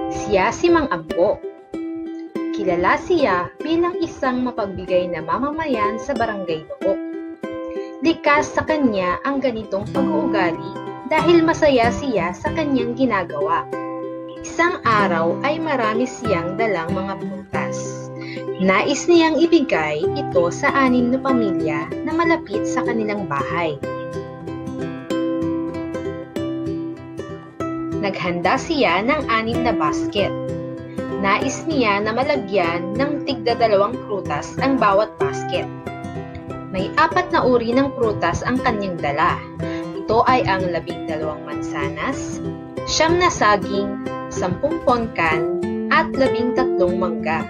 Siya si Mang Ambo. Kilala siya bilang isang mapagbigay na mamamayan sa barangay Nook. Likas sa kanya ang ganitong pag-uugali dahil masaya siya sa kanyang ginagawa. Isang araw ay marami siyang dalang mga prutas. Nais niyang ibigay ito sa 6 na pamilya na malapit sa kanilang bahay. Naghanda siya ng 6 na basket. Nais niya na malagyan ng tigda-2 prutas ang bawat basket. May 4 na uri ng prutas ang kanyang dala. Ito ay ang 12 mansanas, 9 na saging, 10 pongkan, at 13 mangga.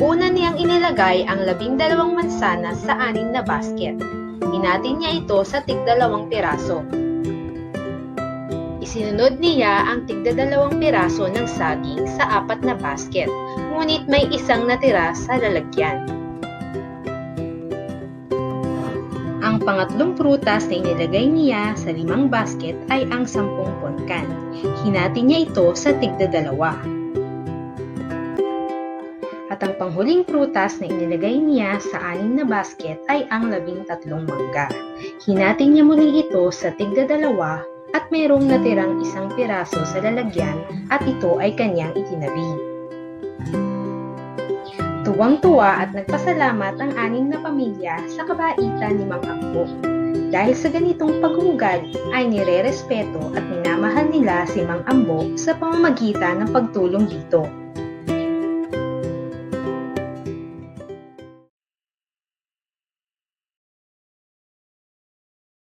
Una niyang inilagay ang 12 mansanas sa 6 na basket. Hinati niya ito sa tig-2 piraso. Isinunod niya ang tig-2 piraso ng saging sa 4 na basket, ngunit may isang natira sa lalagyan. Ang pangatlong prutas na inilagay niya sa 5 basket ay ang 10 pongkan. Hinati niya ito sa tig-2. At ang panghuling prutas na inilagay niya sa 6 na basket ay ang 13 mangga. Hinati niya muli ito sa tig-2 at mayroong natirang 1 piraso sa lalagyan at ito ay kanyang itinabi. Tuwang-tuwa at nagpasalamat ang 6 na pamilya sa kabaitan ni Mang Ambo. Dahil sa ganitong pag-uugali ay nire-respeto at minamahal nila si Mang Ambo sa pamamagitan ng pagtulong dito.